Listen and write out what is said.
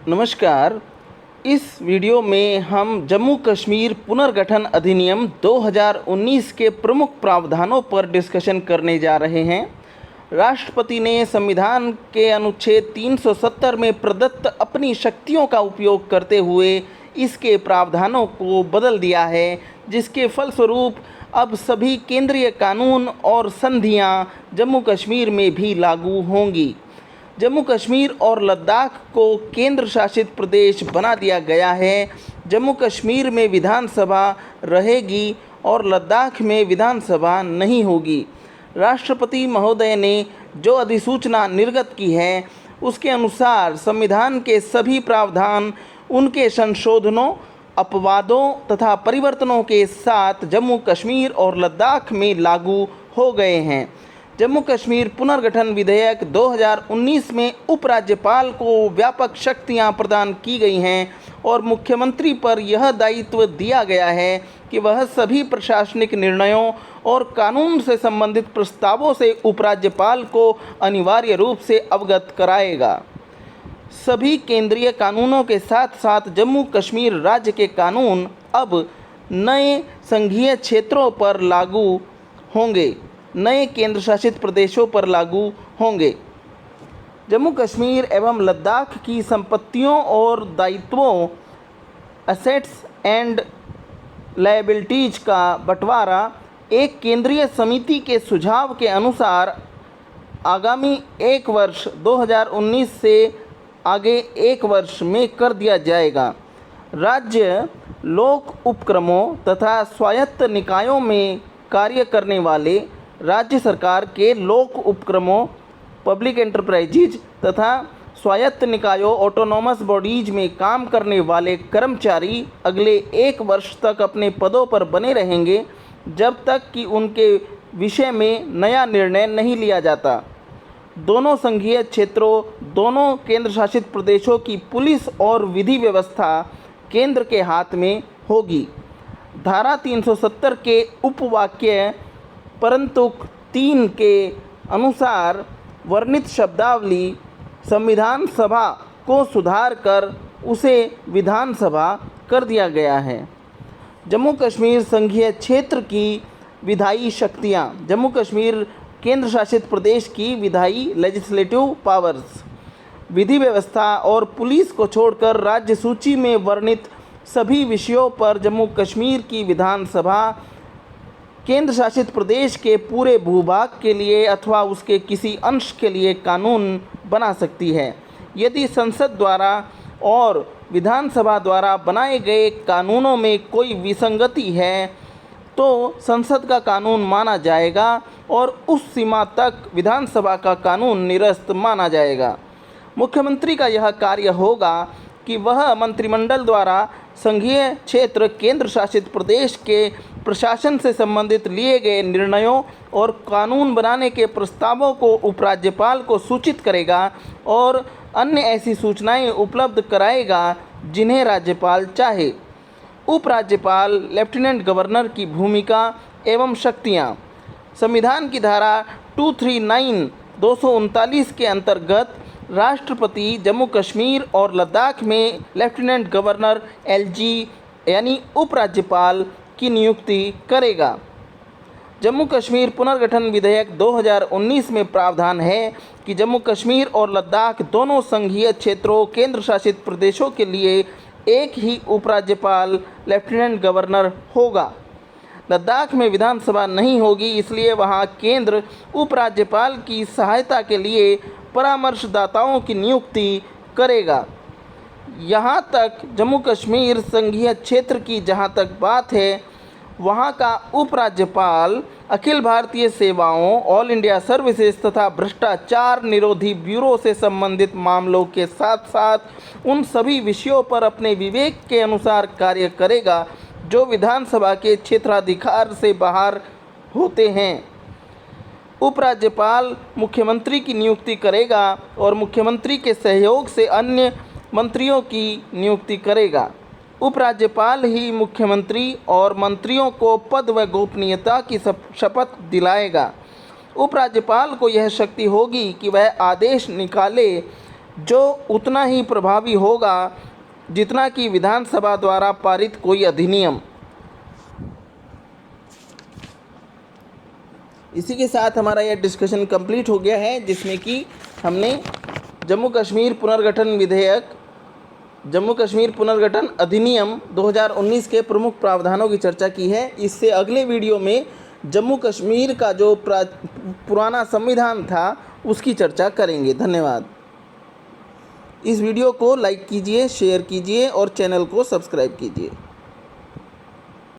नमस्कार। इस वीडियो में हम जम्मू कश्मीर पुनर्गठन अधिनियम 2019 के प्रमुख प्रावधानों पर डिस्कशन करने जा रहे हैं। राष्ट्रपति ने संविधान के अनुच्छेद 370 में प्रदत्त अपनी शक्तियों का उपयोग करते हुए इसके प्रावधानों को बदल दिया है, जिसके फलस्वरूप अब सभी केंद्रीय कानून और संधियां जम्मू कश्मीर में भी लागू होंगी। जम्मू कश्मीर और लद्दाख को केंद्र शासित प्रदेश बना दिया गया है। जम्मू कश्मीर में विधानसभा रहेगी और लद्दाख में विधानसभा नहीं होगी। राष्ट्रपति महोदय ने जो अधिसूचना निर्गत की है, उसके अनुसार संविधान के सभी प्रावधान उनके संशोधनों, अपवादों तथा परिवर्तनों के साथ जम्मू कश्मीर और लद्दाख में लागू हो गए हैं। जम्मू कश्मीर पुनर्गठन विधेयक 2019 में उपराज्यपाल को व्यापक शक्तियां प्रदान की गई हैं और मुख्यमंत्री पर यह दायित्व दिया गया है कि वह सभी प्रशासनिक निर्णयों और कानून से संबंधित प्रस्तावों से उपराज्यपाल को अनिवार्य रूप से अवगत कराएगा। सभी केंद्रीय कानूनों के साथ साथ जम्मू कश्मीर राज्य के कानून अब नए संघीय क्षेत्रों पर लागू होंगे, नए केंद्र शासित प्रदेशों पर लागू होंगे। जम्मू कश्मीर एवं लद्दाख की संपत्तियों और दायित्वों, असेट्स एंड लायबिलिटीज का बंटवारा एक केंद्रीय समिति के सुझाव के अनुसार आगामी 1 वर्ष 2019 से आगे 1 वर्ष में कर दिया जाएगा। राज्य लोक उपक्रमों तथा स्वायत्त निकायों में कार्य करने वाले राज्य सरकार के लोक उपक्रमों, पब्लिक एंटरप्राइजेज तथा स्वायत्त निकायों, ऑटोनोमस बॉडीज में काम करने वाले कर्मचारी अगले 1 वर्ष तक अपने पदों पर बने रहेंगे, जब तक कि उनके विषय में नया निर्णय नहीं लिया जाता। दोनों संघीय क्षेत्रों, दोनों केंद्र शासित प्रदेशों की पुलिस और विधि व्यवस्था केंद्र के हाथ में होगी। धारा 370 के उपवाक्य परंतु 3 के अनुसार वर्णित शब्दावली संविधान सभा को सुधार कर उसे विधानसभा कर दिया गया है। जम्मू कश्मीर संघीय क्षेत्र की विधायी शक्तियाँ। जम्मू कश्मीर केंद्र शासित प्रदेश की विधायी लेजिस्लेटिव पावर्स, विधि व्यवस्था और पुलिस को छोड़कर राज्य सूची में वर्णित सभी विषयों पर जम्मू कश्मीर की विधानसभा केंद्र शासित प्रदेश के पूरे भूभाग के लिए अथवा उसके किसी अंश के लिए कानून बना सकती है। यदि संसद द्वारा और विधानसभा द्वारा बनाए गए कानूनों में कोई विसंगति है तो संसद का कानून माना जाएगा और उस सीमा तक विधानसभा का कानून निरस्त माना जाएगा। मुख्यमंत्री का यह कार्य होगा कि वह मंत्रिमंडल द्वारा संघीय क्षेत्र केंद्र शासित प्रदेश के प्रशासन से संबंधित लिए गए निर्णयों और कानून बनाने के प्रस्तावों को उपराज्यपाल को सूचित करेगा और अन्य ऐसी सूचनाएं उपलब्ध कराएगा जिन्हें राज्यपाल चाहे। उपराज्यपाल लेफ्टिनेंट गवर्नर की भूमिका एवं शक्तियाँ। संविधान की धारा 239 के अंतर्गत राष्ट्रपति जम्मू कश्मीर और लद्दाख में लेफ्टिनेंट गवर्नर एलजी यानी उपराज्यपाल की नियुक्ति करेगा। जम्मू कश्मीर पुनर्गठन विधेयक 2019 में प्रावधान है कि जम्मू कश्मीर और लद्दाख दोनों संघीय क्षेत्रों, केंद्र शासित प्रदेशों के लिए एक ही उपराज्यपाल लेफ्टिनेंट गवर्नर होगा। लद्दाख में विधानसभा नहीं होगी, इसलिए वहां केंद्र उपराज्यपाल की सहायता के लिए परामर्शदाताओं की नियुक्ति करेगा। यहाँ तक जम्मू कश्मीर संघीय क्षेत्र की जहाँ तक बात है, वहाँ का उपराज्यपाल अखिल भारतीय सेवाओं, ऑल इंडिया सर्विसेज तथा भ्रष्टाचार निरोधी ब्यूरो से संबंधित मामलों के साथ साथ उन सभी विषयों पर अपने विवेक के अनुसार कार्य करेगा जो विधानसभा के क्षेत्राधिकार से बाहर होते हैं। उपराज्यपाल मुख्यमंत्री की नियुक्ति करेगा और मुख्यमंत्री के सहयोग से अन्य मंत्रियों की नियुक्ति करेगा। उपराज्यपाल ही मुख्यमंत्री और मंत्रियों को पद व गोपनीयता की शपथ दिलाएगा। उपराज्यपाल को यह शक्ति होगी कि वह आदेश निकाले जो उतना ही प्रभावी होगा जितना कि विधानसभा द्वारा पारित कोई अधिनियम। इसी के साथ हमारा यह डिस्कशन कंप्लीट हो गया है, जिसमें कि हमने जम्मू कश्मीर पुनर्गठन विधेयक, जम्मू कश्मीर पुनर्गठन अधिनियम 2019 के प्रमुख प्रावधानों की चर्चा की है। इससे अगले वीडियो में जम्मू कश्मीर का जो पुराना संविधान था उसकी चर्चा करेंगे। धन्यवाद। इस वीडियो को लाइक कीजिए, शेयर कीजिए और चैनल को सब्सक्राइब कीजिए।